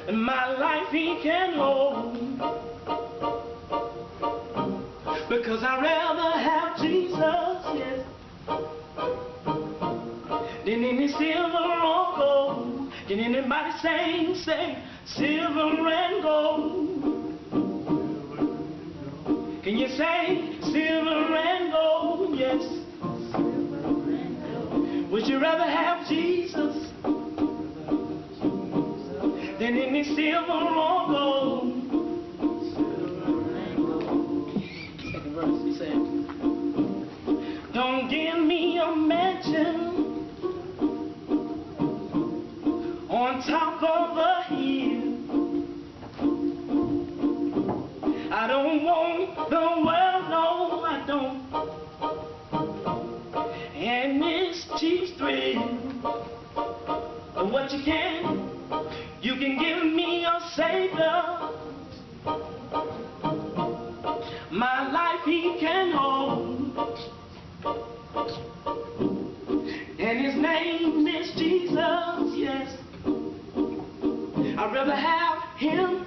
in my life he can hold, because I'd rather have Jesus, yes, than any silver or gold. Can anybody say silver and gold? Can you say silver and gold? Yes. Would you rather have Jesus than any silver or gold? Second verse, he said, don't give me a mansion on top of a hill. I don't want the world, no, I don't. And this cheap thrill. But what you can give me a Savior. My life he can hold, and his name is Jesus, yes. I'd rather have him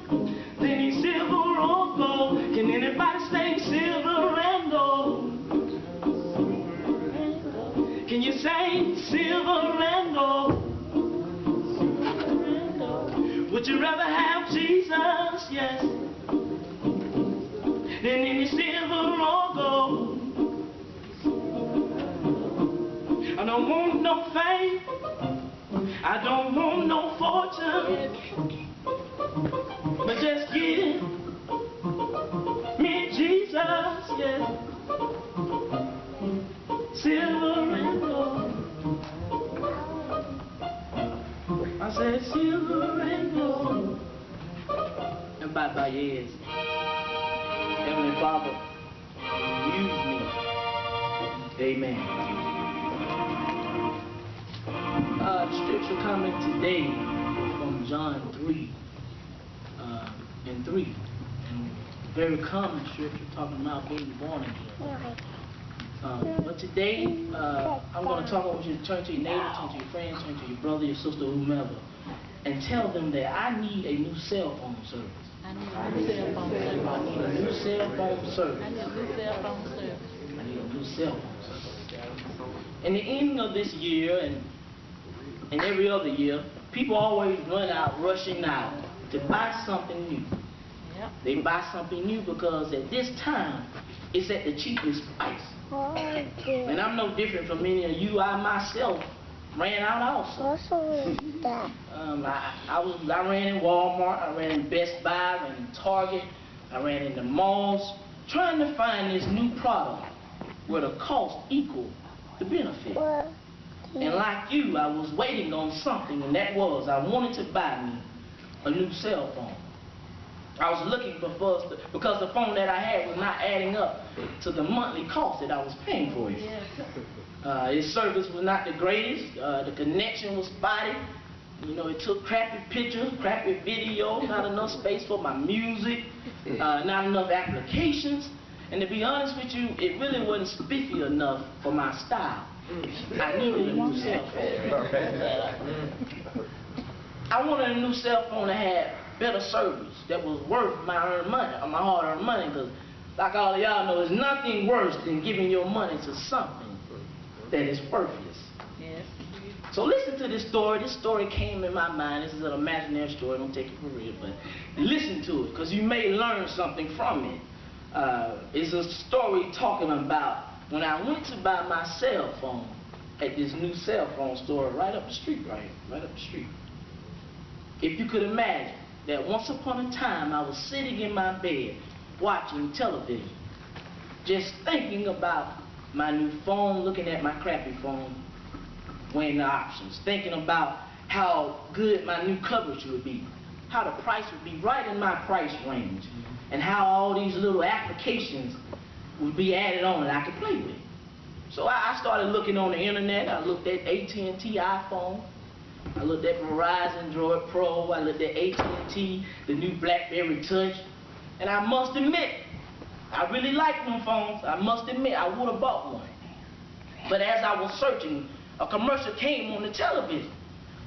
than any silver or gold. Can anybody say silver and gold? Can you say silver and gold? Would you rather have Jesus, yes, than any silver or gold? I don't want no fame, I don't want no fortune, but just give me Jesus, yes, silver and gold. I said silver and gold. And bow your heads. Heavenly Father, use me. Amen. Scripture coming today from John 3 and 3. And very common scripture talking about being born again. But today, I'm going to talk. I want you to turn to your neighbor, turn to your friend, turn to your brother, your sister, whomever, and tell them that I need a new cell phone service. I need a new cell phone service. I need a new cell phone service. I need a new cell phone service. I need a new cell phone service. In the ending of this year and every other year, people always run out, rushing out to buy something new. Yep. They buy something new because at this time, it's at the cheapest price. And I'm no different from many of you. I myself ran out also. I ran in Walmart, I ran in Best Buy, I ran in Target, I ran in the malls, trying to find this new product where the cost equal the benefit. And like you, I was waiting on something, and that was I wanted to buy me a new cell phone. I was looking for first because the phone that I had was not adding up to the monthly cost that I was paying for it. Its service was not the greatest. The connection was spotty. You know, it took crappy pictures, crappy video, not enough space for my music, not enough applications. And to be honest with you, it really wasn't spiffy enough for my style. I needed a new cell phone. I wanted a new cell phone that had better service, that was worth my earned money, or my hard-earned money, because like all of y'all know, there's nothing worse than giving your money to something that is worthless. Yes. So listen to this story. This story came in my mind. This is an imaginary story. Don't take it for real, but listen to it, because you may learn something from it. It's a story talking about when I went to buy my cell phone at this new cell phone store right up the street, right up the street. If you could imagine that once upon a time I was sitting in my bed watching television, just thinking about my new phone, looking at my crappy phone, weighing the options, thinking about how good my new coverage would be, how the price would be right in my price range, and how all these little applications would be added on that I could play with. So I started looking on the internet. I looked at AT&T iPhone. I looked at Verizon Droid Pro. I looked at AT&T, the new BlackBerry Touch. And I must admit, I really liked them phones. I must admit, I would have bought one. But as I was searching, a commercial came on the television.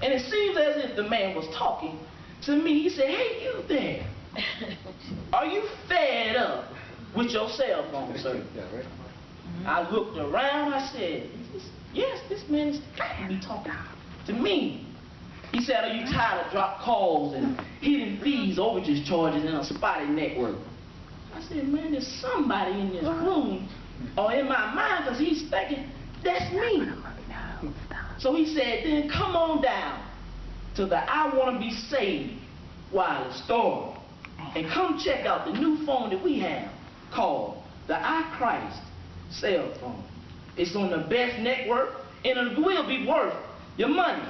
And it seems as if the man was talking to me. He said, "Hey, you there? Are you fed up with your cell phone, sir?" I looked around. I said, "Yes, this man is got to be talking to me." He said, "Are you tired of dropped calls and hidden fees, overage charges, and a spotty network?" I said, "Man, there's somebody in this room or in my mind, because he's thinking that's me." So he said, "Then come on down to the I Want to Be Saved wireless store and come check out the new phone that we have called the iChrist cell phone. It's on the best network and it will be worth your money.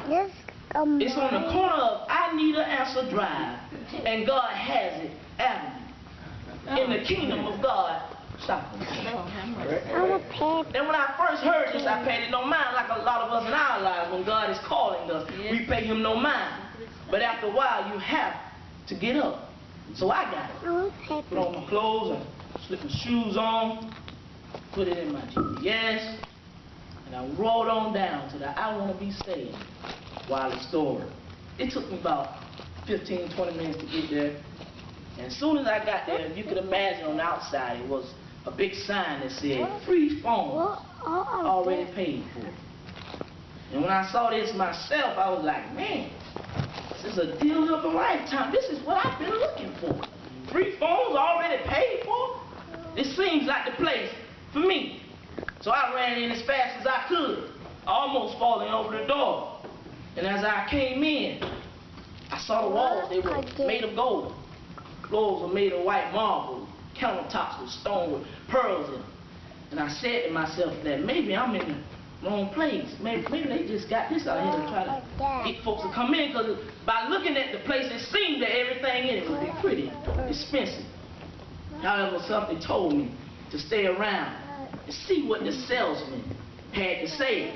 It's on the corner of I Need an Answer Drive and God Has It Avenue in the kingdom of God shopping." And when I first heard this, I paid it no mind, like a lot of us in our lives. When God is calling us, we pay him no mind. But after a while, you have to get up. So I got it. Put on my clothes and slip my shoes on, put it in my GPS, and I rolled on down to the I Want to Be Saved wireless store. It took me about 15, 20 minutes to get there. And as soon as I got there, if you could imagine on the outside, it was a big sign that said, "Free phone, already paid for." And when I saw this myself, I was like, man, this is a deal of a lifetime. This is what I've been looking for. Free phones already paid for? It seems like the place for me. So I ran in as fast as I could, almost falling over the door. And as I came in, I saw the walls. They were made of gold. Floors were made of white marble. Countertops with stone with pearls in them. And I said to myself that maybe I'm in the wrong place. Maybe they just got this out here to try to get folks to come in, because by looking at the place, it seemed that everything in it would be pretty expensive. However, something told me to stay around and see what the salesman had to say.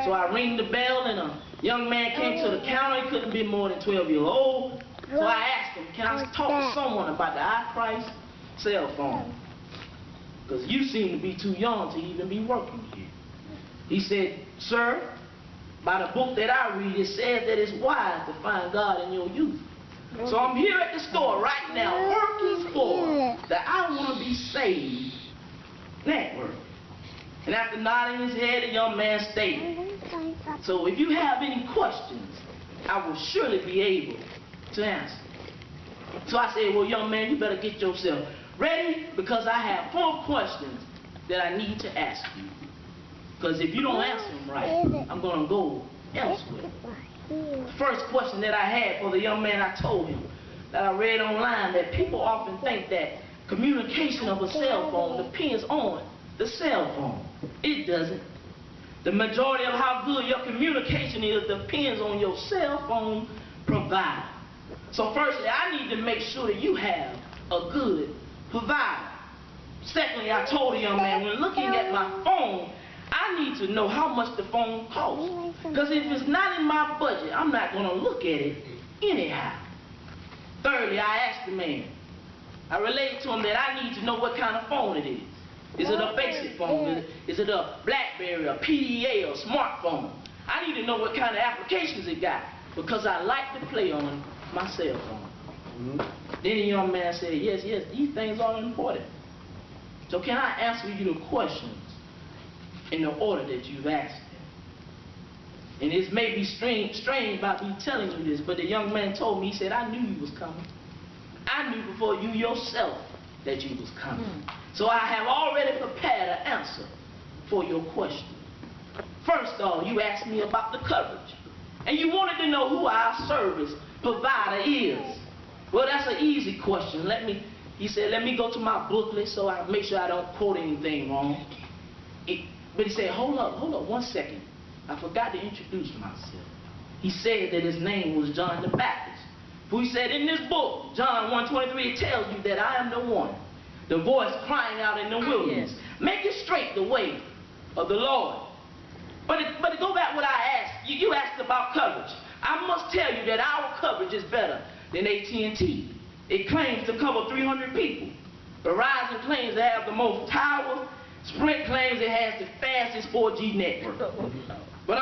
So I rang the bell and a young man came to the counter. He couldn't be more than 12 years old. So I asked him, "Can I talk to someone about the iChrist cell phone? Because you seem to be too young to even be working here." He said, "Sir, by the book that I read, it says that it's wise to find God in your youth. So I'm here at the store right now working for the I Want to Be Saved network." And after nodding his head, the young man stated, "So if you have any questions, I will surely be able to answer." So I said, "Well, young man, you better get yourself ready, because I have 4 questions that I need to ask you. Because if you don't answer them right, I'm going to go elsewhere." The first question that I had for the young man, I told him that I read online that people often think that communication of a cell phone depends on the cell phone. It doesn't. The majority of how good your communication is depends on your cell phone provider. So firstly, I need to make sure that you have a good provider. Secondly, I told the young man, when looking at my phone, I need to know how much the phone costs. Because if it's not in my budget, I'm not going to look at it anyhow. Thirdly, I asked the man, I relayed to him that I need to know what kind of phone it is. Is it a basic phone? Is it a BlackBerry, a PDA, or a smartphone? I need to know what kind of applications it got, because I like to play on my cell phone. Then the young man said, yes, these things are important. So can I answer you the questions in the order that you've asked them? And this may be strange about me telling you this, but the young man told me, he said, I knew you was coming. I knew before you yourself that you was coming. So I have already prepared an answer for your question. First off, you asked me about the coverage. And you wanted to know who our service provider is. Well, that's an easy question. He said, let me go to my booklet so I make sure I don't quote anything wrong. But he said, hold up 1 second. I forgot to introduce myself. He said that his name was John the Baptist. For he said, in this book, John 1:23, it tells you that I am the one, the voice crying out in the wilderness. Make it straight the way of the Lord. But to go back what I asked, you asked about coverage. I must tell you that our coverage is better than AT&T. It claims to cover 300 people. Verizon claims to have the most towers. Sprint claims it has the fastest 4G network. But